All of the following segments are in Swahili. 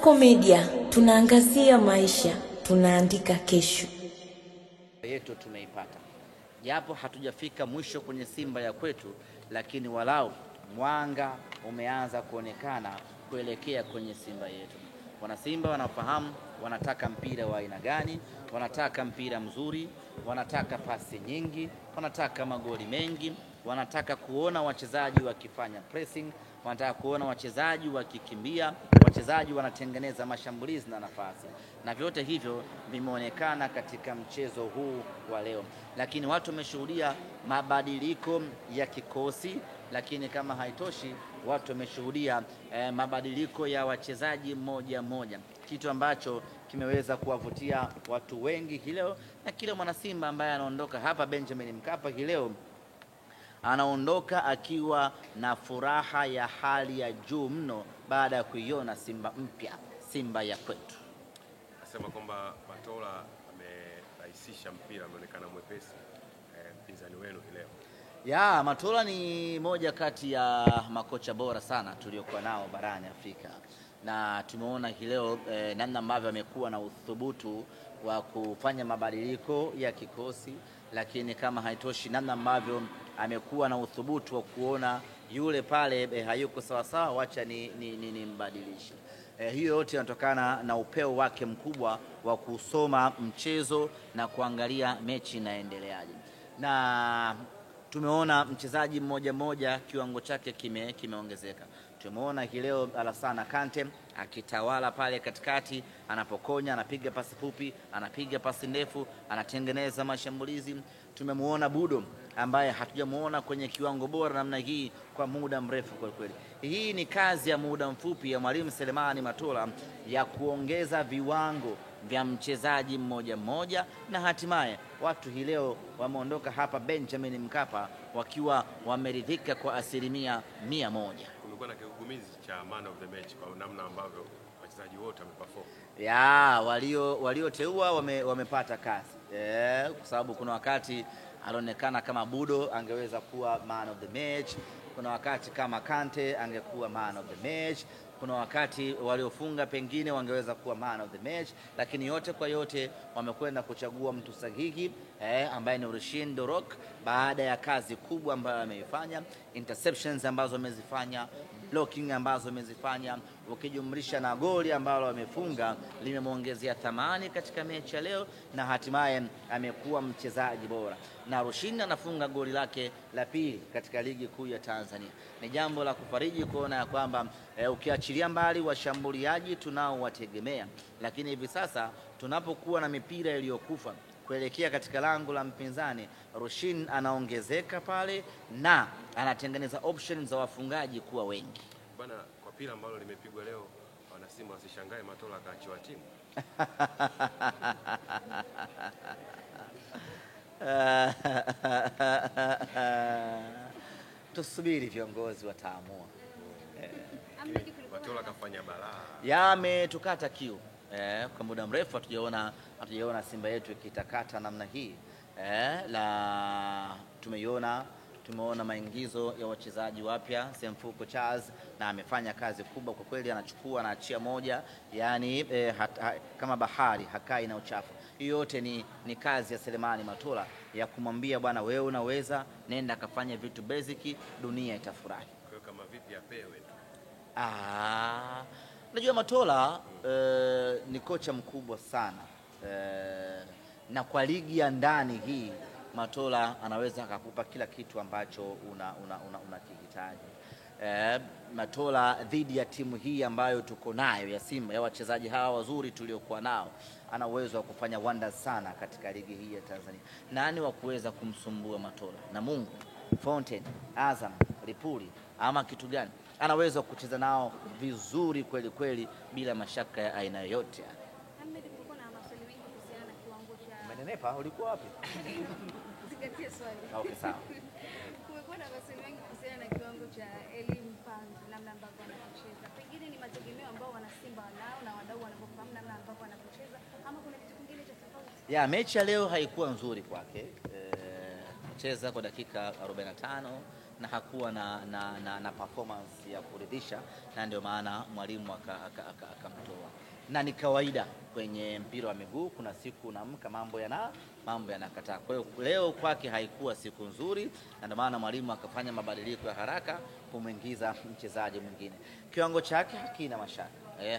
Sako Media, tunaangazia maisha, tunaandika kesho. Yetu tumeipata. Japo hatujafika mwisho kwenye Simba ya kwetu, lakini walau mwanga umeanza kuonekana kuelekea kwenye Simba yetu. Wana Simba wanafahamu wanataka mpira wa aina gani, wanataka mpira mzuri, wanataka pasi nyingi, wanataka magoli mengi, wanataka kuona wachezaji wakifanya pressing, wanataka kuona wachezaji wakikimbia, wachezaji wanatengeneza mashambulizi na nafasi. Na vyote hivyo vimeonekana katika mchezo huu wa leo. Lakini watu wameshuhudia mabadiliko ya kikosi, lakini kama haitoshi watu wameshuhudia mabadiliko ya wachezaji mmoja mmoja, kitu ambacho kimeweza kuwavutia watu wengi leo. Na kila mwana Simba ambaye anaondoka hapa Benjamin Mkapa leo anaondoka akiwa na furaha ya hali ya juu mno baada ya kuiona Simba mpya, Simba ya kwetu. Nasema kwamba Matola amerahisisha mpira, ameonekana mwepesi mpinzani wenu leo. Ya, Matola ni moja kati ya makocha bora sana tuliokuwa nao barani Afrika. Na tumeona leo namna ambavyo amekuwa na uthubutu wa kufanya mabadiliko ya kikosi, lakini kama haitoshi namna ambavyo amekuwa na uthubutu wa kuona yule pale hayuko sawa sawa, wacha ni mbadilishe. Hiyo yote inatokana na upeo wake mkubwa wa kusoma mchezo na kuangalia mechi inaendeleaje. Na tumeona mchezaji mmoja mmoja kiwango chake kimeongezeka. Tumeona leo Alassane Kante akitawala pale katikati, anapokonya, anapiga pasi fupi, anapiga pasi ndefu, anatengeneza mashambulizi. Tumemuona Budo ambaye hatujamuona kwenye kiwango bora namna hii kwa muda mrefu kwa kweli. Hii ni kazi ya muda mfupi ya Mwalimu Selemani Matola ya kuongeza viwango vya mchezaji mmoja mmoja, na hatimaye watu leo wameondoka hapa Benjamin Mkapa wakiwa wameridhika kwa 100%. Kumekuwa na kigugumizi cha man of the match kwa namna ambavyo wachezaji wote wameperform. Ya, walioteua wamepata kazi. Kwa sababu kuna wakati alionekana kama Budo angeweza kuwa man of the match, kuna wakati kama Kante angekuwa man of the match, kuna wakati waliofunga pengine wangeweza kuwa man of the match, lakini yote kwa yote wamekwenda kuchagua mtu sahihi ambaye ni Rushin De Reuck, baada ya kazi kubwa ambayo ameifanya, interceptions ambazo amezifanya, blocking ambazo amezifanya, ukijumlisha na goli ambalo amefunga limemuongezea thamani katika mechi ya leo, na hatimaye amekuwa mchezaji bora. Na Rushin anafunga goli lake la pili katika ligi kuu ya Tanzania. Ni jambo la kufariji kuona ya kwamba ukiachilia mbali washambuliaji tunao wategemea, lakini hivi sasa tunapokuwa na mipira iliyokufa kuelekea katika lango la mpinzani, Rushin anaongezeka pale na anatengeneza options za wafungaji kuwa wengi. Bwana, kwa pila ambalo limepigwa leo, wana Simba wasishangae Matola akaachiwa timu. Tusubiri viongozi wataamua. Matola kafanya balaa. Yametukata kiu. Kwa muda mrefu hatujaona Simba yetu ikitakata namna hii. Tumeona maingizo ya wachezaji wapya, Semfuko Charles, na amefanya kazi kubwa kwa kweli, anachukua na achia moja, yani kama bahari hakai na uchafu. Hiyo yote ni kazi ya Selemani Matola ya kumwambia bwana, wewe unaweza, nenda kafanya vitu basic, dunia itafurahi. Kwa hiyo kama vipi apewe tu? Unajua Matola ni kocha mkubwa sana, na kwa ligi ya ndani hii Matola anaweza akakupa kila kitu ambacho unakihitaji. Matola dhidi ya timu hii ambayo tuko nayo ya Simba, ya wachezaji hawa wazuri tuliokuwa nao, ana uwezo wa kufanya wonders sana katika ligi hii ya Tanzania. Nani wa kuweza kumsumbua Matola? Na Mungu, Fountain, Azam, Lipuli ama kitu gani? Anaweza kucheza nao vizuri kweli kweli bila mashaka ya aina yoyote. Menenepa, ulikuwa wapi? Sikatia swali. Okay, sawa. Kumekuwa na maswali mengi kuhusiana na kiwango cha elimu Mpanzu, namna ambavyo anacheza. Pengine ni mategemeo ambao wana Simba wanao na wadau wanapofahamu namna ambavyo anacheza, ama kuna kitu kingine cha tofauti? Ya, mechi ya leo haikuwa nzuri kwake. Cheza kwa dakika 45 na hakuwa na performance ya kuridhisha, na ndio maana mwalimu akamtoa. Na ni kawaida kwenye mpira wa miguu, kuna siku unaamka mambo yanakataa. Kwa hiyo leo kwake haikuwa siku nzuri, na ndio maana mwalimu akafanya mabadiliko ya haraka kumwingiza mchezaji mwingine. Kiwango chake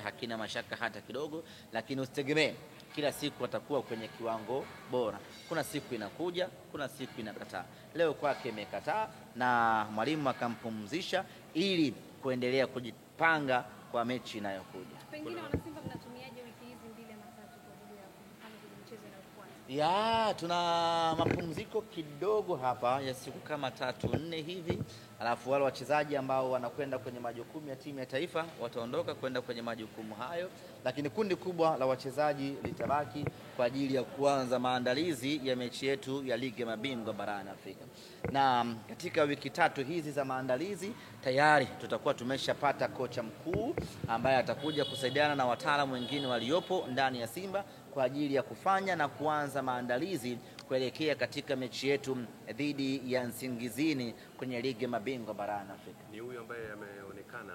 hakina mashaka hata kidogo, lakini usitegemee kila siku atakuwa kwenye kiwango bora. Kuna siku inakuja, kuna siku inakataa. Leo kwake imekataa, na mwalimu akampumzisha ili kuendelea kujipanga kwa mechi inayokuja. Pengine wanasimba mnatumiaje wiki hizi 2 ama 3 kwa ajili ya kufanya michezo inayofuata? Tuna mapumziko kidogo hapa ya siku kama 3-4 hivi, alafu wale wachezaji ambao wanakwenda kwenye majukumu ya timu ya taifa wataondoka kwenda kwenye majukumu hayo, lakini kundi kubwa la wachezaji litabaki kwa ajili ya kuanza maandalizi ya mechi yetu ya ligi ya mabingwa barani Afrika. Na katika wiki 3 hizi za maandalizi tayari tutakuwa tumeshapata kocha mkuu ambaye atakuja kusaidiana na wataalamu wengine waliopo ndani ya Simba kwa ajili ya kufanya na kuanza maandalizi kuelekea katika mechi yetu dhidi ya Nsingizini kwenye ligi ya mabingwa barani Afrika. Ni huyu ambaye ameonekana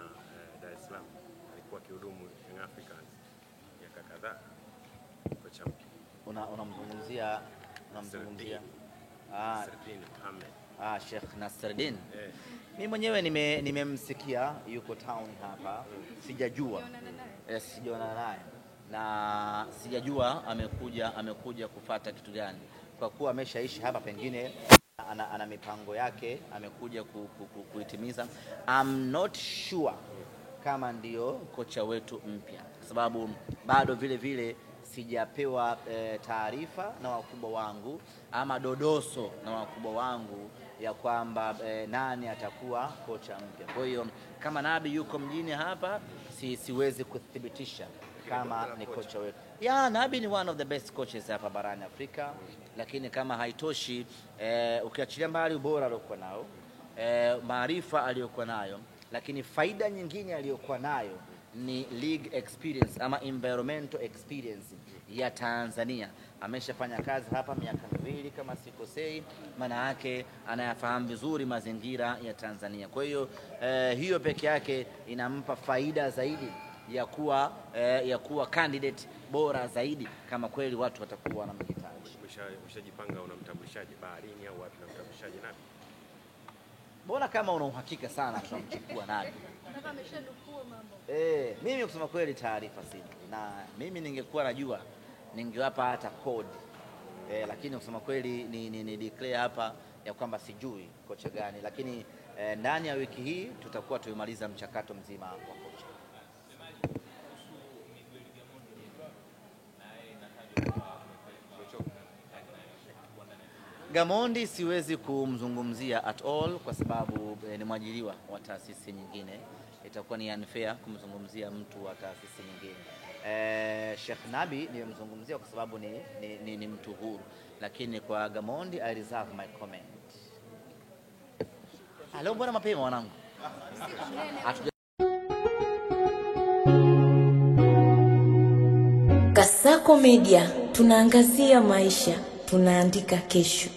Dar es Salaam, alikuwa kihudumu Young Africans miaka kadhaa, kocha mpya. Unamzungumzia Nasreddine Mohamed. Sheikh Nasreddine. Mimi mwenyewe nimemsikia yuko town hapa, sijajua. Sijaonana naye. Na sijajua amekuja kufuata kitu gani. Kwa kuwa ameshaishi hapa, pengine ana mipango yake amekuja kuitimiza. I'm not sure kama ndio kocha wetu mpya, kwa sababu bado vile sijapewa taarifa na wakubwa wangu ama dodoso na wakubwa wangu ya kwamba nani atakuwa kocha mpya. Kwa hiyo kama Nabi yuko mjini hapa, siwezi kuthibitisha kama ni kocha wetu. Nabi ni one of the best coaches hapa barani Afrika, lakini kama haitoshi, ukiachilia mbali ubora aliokuwa nao, maarifa aliyokuwa nayo, lakini faida nyingine aliyokuwa nayo ni league experience ama environmental experience ya Tanzania. Ameshafanya kazi hapa miaka 2 kama sikosei, maana yake anayafahamu vizuri mazingira ya Tanzania. Kwa hiyo hiyo peke yake inampa faida zaidi ya kuwa candidate bora zaidi kama kweli watu watakuwa wanamhitaji. Umeshajipanga, unamtambulishaje baharini au wapi unamtambulishaje Nabi? Bora kama una uhakika sana tunamchukua Nabi. Kama ameshadukua mambo. Mimi kusema kweli taarifa sina. Na mimi ningekuwa najua ningewapa hata code. Lakini kusema kweli ni declare hapa ya kwamba sijui kocha gani, lakini ndani ya wiki hii tutakuwa tumemaliza mchakato mzima wa kocha. Gamondi siwezi kumzungumzia at all kwa sababu ni mwajiriwa wa taasisi nyingine. Itakuwa ni unfair kumzungumzia mtu wa taasisi nyingine. Sheikh Nabi nimemzungumzia kwa sababu ni mtu huru, lakini kwa Gamondi I reserve my comment. Leo mbona mapema wanangu? Kasako Media, tunaangazia maisha, tunaandika kesho.